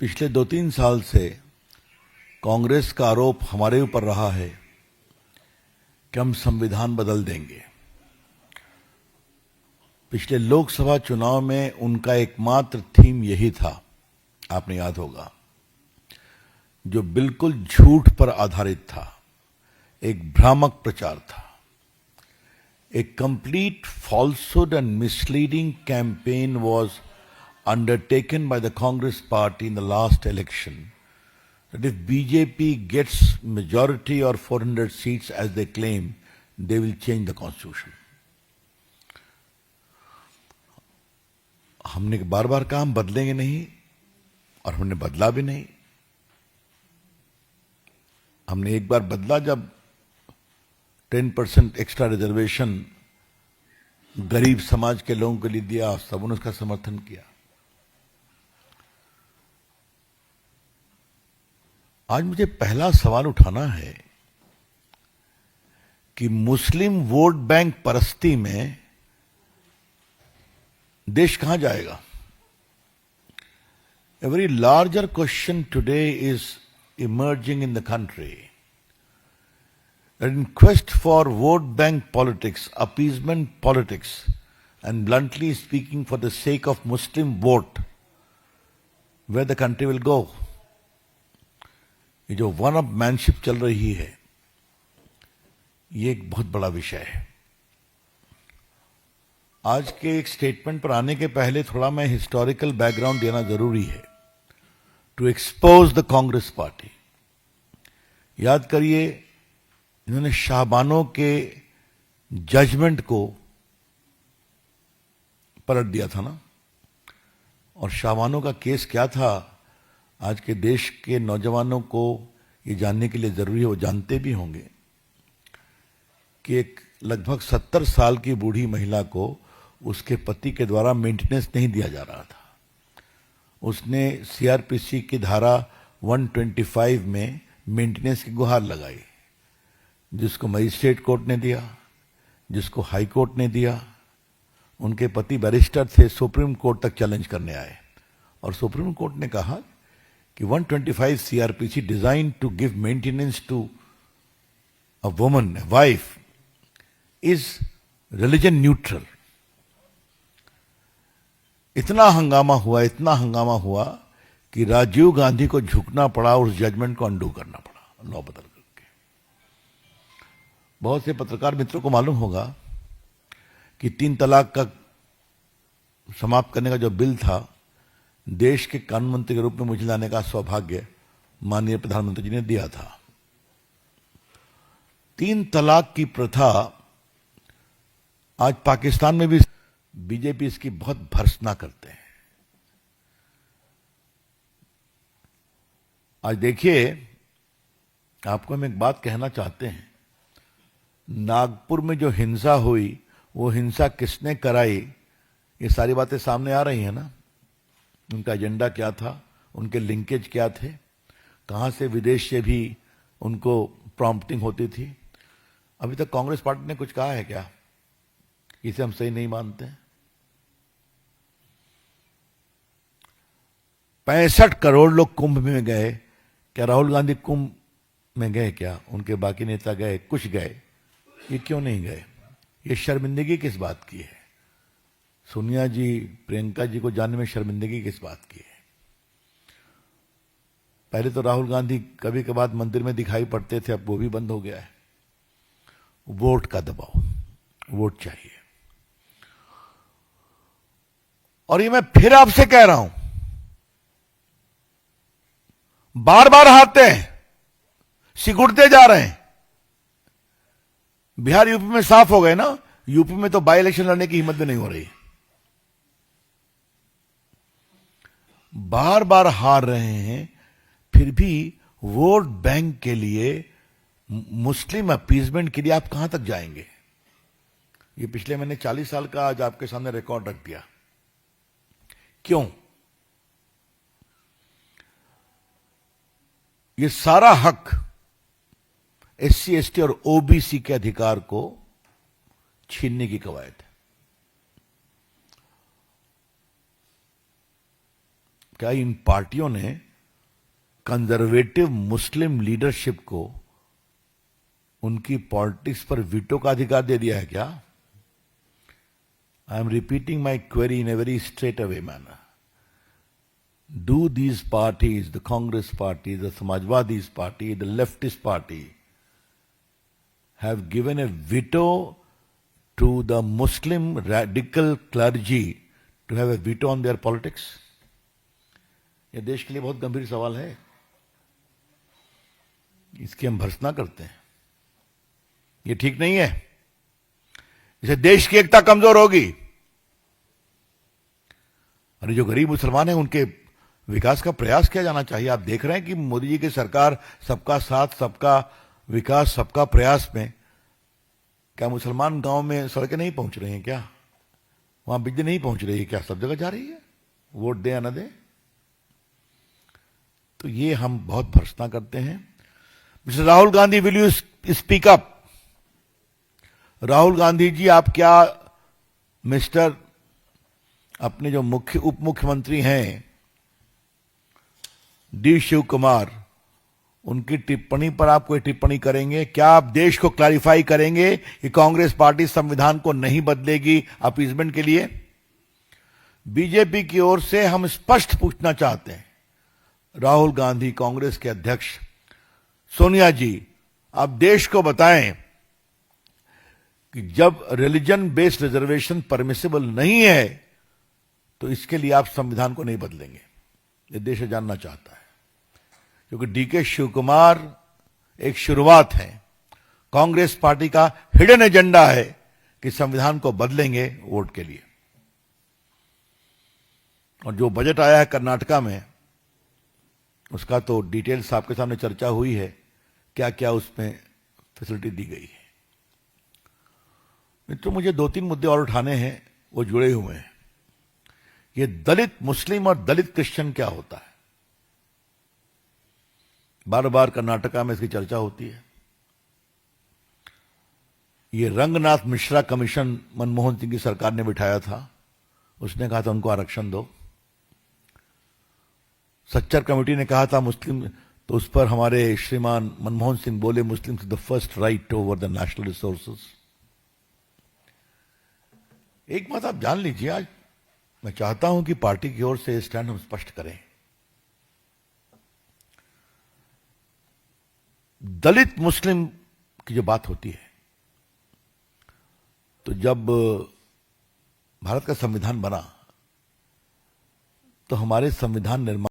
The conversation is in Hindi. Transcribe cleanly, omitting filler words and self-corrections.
पिछले 2-3 साल से कांग्रेस का आरोप हमारे ऊपर रहा है कि हम संविधान बदल देंगे। पिछले लोकसभा चुनाव में उनका एकमात्र थीम यही था, आपने याद होगा, जो बिल्कुल झूठ पर आधारित था, एक भ्रामक प्रचार था। A complete falsehood and misleading campaign was undertaken by the Congress party in the last election, that if BJP gets majority or 400 seats as they claim, they will change the constitution. हमने बार बार कहा हम बदलेंगे नहीं, और हमने बदला भी नहीं। हमने एक बार बदला जब 10% एक्स्ट्रा रिजर्वेशन गरीब समाज के लोगों के लिए दिया, सबने उसका समर्थन किया। आज मुझे पहला सवाल उठाना है कि मुस्लिम वोट बैंक परस्ती में देश कहां जाएगा? A very larger question today is emerging in the country. That in quest for vote bank politics, appeasement politics, and bluntly speaking for the sake of Muslim vote, where the country will go. ये जो वन अप मैनशिप चल रही है, ये एक बहुत बड़ा विषय है। आज के एक स्टेटमेंट पर आने के पहले थोड़ा मैं हिस्टोरिकल बैकग्राउंड देना जरूरी है, to expose the Congress party. याद करिए, इन्होंने शाहबानों के जजमेंट को पलट दिया था ना। और शाहबानों का केस क्या था, आज के देश के नौजवानों को ये जानने के लिए जरूरी है, वो जानते भी होंगे कि एक लगभग 70 साल की बूढ़ी महिला को उसके पति के द्वारा मेंटेनेंस नहीं दिया जा रहा था। उसने सीआरपीसी की धारा 125 में मेंटेनेंस की गुहार लगाई, जिसको मजिस्ट्रेट कोर्ट ने दिया, जिसको हाई कोर्ट ने दिया। उनके पति बैरिस्टर थे, सुप्रीम कोर्ट तक चैलेंज करने आए, और सुप्रीम कोर्ट ने कहा कि 125 CrPC designed to give maintenance to a woman, wife, is religion neutral. इतना हंगामा हुआ कि राजीव गांधी को झुकना पड़ा, उस जजमेंट को अंडू करना पड़ा, लॉ बदल करके। बहुत से पत्रकार मित्रों को मालूम होगा कि 3 तलाक का समाप्त करने का जो बिल था, देश के कानून मंत्री के रूप में मुझे लाने का सौभाग्य माननीय प्रधानमंत्री जी ने दिया था। 3 तलाक की प्रथा आज पाकिस्तान में भी बीजेपी इसकी बहुत भर्त्सना करते हैं। आज देखिए, आपको हम एक बात कहना चाहते हैं, नागपुर में जो हिंसा हुई, वो हिंसा किसने कराई, ये सारी बातें सामने आ रही हैं ना। उनका एजेंडा क्या था, उनके लिंकेज क्या थे, कहां से विदेश से भी उनको प्रॉम्प्टिंग होती थी। अभी तक कांग्रेस पार्टी ने कुछ कहा है क्या? इसे हम सही नहीं मानते। 65 करोड़ लोग कुंभ में गए, क्या राहुल गांधी कुंभ में गए क्या? उनके बाकी नेता गए, कुछ गए, ये क्यों नहीं गए? ये शर्मिंदगी किस बात की है? सोनिया जी, प्रियंका जी को जानने में शर्मिंदगी किस बात की है? पहले तो राहुल गांधी कभी कभार मंदिर में दिखाई पड़ते थे, अब वो भी बंद हो गया है। वोट का दबाव, वोट चाहिए। और ये मैं फिर आपसे कह रहा हूं, बार बार हारते हैं, सिकुड़ते जा रहे हैं। बिहार यूपी में साफ हो गए ना, यूपी में तो बाई इलेक्शन लड़ने की हिम्मत भी नहीं हो रही। बार बार हार रहे हैं, फिर भी वोट बैंक के लिए, मुस्लिम अपीजमेंट के लिए आप कहां तक जाएंगे? ये पिछले मैंने 40 साल का आज आपके सामने रिकॉर्ड रख दिया। क्यों? ये सारा हक एससी, एसटी और ओबीसी के अधिकार को छीनने की कवायद है। क्या इन पार्टियों ने कंजर्वेटिव मुस्लिम लीडरशिप को उनकी पॉलिटिक्स पर वीटो का अधिकार दे दिया है क्या? I am repeating my query in a very straight away manner. Do these parties, the Congress party, the Samajwadi's party, the leftist party, have given a veto to the Muslim radical clergy to have a veto on their politics? ये देश के लिए बहुत गंभीर सवाल है. इसकी हम भर्त्सना करते हैं. ये ठीक नहीं है. इससे देश की एकता कमजोर होगी. और जो गरीब मुसलमान हैं उनके विकास का प्रयास किया जाना चाहिए. आप देख रहे हैं कि मोदी जी की सरकार सबका साथ, सबका विकास, सबका प्रयास में क्या मुसलमान गांव में सड़कें नहीं पहुंच रही हैं क्या? वहां बिजली नहीं पहुंच रही है क्या? सब जगह जा रही है. वोट दे या न दे. तो ये हम बहुत भर्त्सना करते हैं. Mister Rahul Gandhi, will you speak up? Rahul Gandhi ji, आप क्या मिस्टर अपने जो उप मुख्यमंत्री हैं डी शिव कुमार, उनकी टिप्पणी पर आप कोई टिप्पणी करेंगे क्या? आप देश को क्लैरिफाई करेंगे कि कांग्रेस पार्टी संविधान को नहीं बदलेगी अपीजमेंट के लिए? बीजेपी की ओर से हम स्पष्ट पूछना चाहते हैं. राहुल गांधी, कांग्रेस के अध्यक्ष, सोनिया जी, आप देश को बताएं कि जब रिलीजन बेस्ड रिजर्वेशन परमिसिबल नहीं है तो इसके लिए आप संविधान को नहीं बदलेंगे. ये देश जानना चाहता है. क्योंकि डीके शिव कुमार एक शुरुआत है. कांग्रेस पार्टी का हिडन एजेंडा है कि संविधान को बदलेंगे वोट के लिए. और जो बजट आया है कर्नाटका में, उसका तो डिटेल्स आपके सामने चर्चा हुई है. क्या क्या उसमें फैसिलिटी दी गई है. मित्रों, मुझे 2-3 मुद्दे और उठाने हैं, वो जुड़े हुए हैं. ये दलित मुस्लिम और दलित क्रिश्चियन क्या होता है? बार बार कर्नाटका में इसकी चर्चा होती है. ये रंगनाथ मिश्रा कमीशन मनमोहन सिंह की सरकार ने बिठाया था. उसने कहा था उनको आरक्षण दो. सच्चर कमेटी ने कहा था मुस्लिम, तो उस पर हमारे श्रीमान मनमोहन सिंह बोले Muslim the first right over the national resources. एक बात आप जान लीजिए, आज मैं चाहता हूं कि पार्टी की ओर से स्टैंड हम स्पष्ट करें. दलित मुस्लिम की जो बात होती है, तो जब भारत का संविधान बना तो हमारे संविधान निर्माण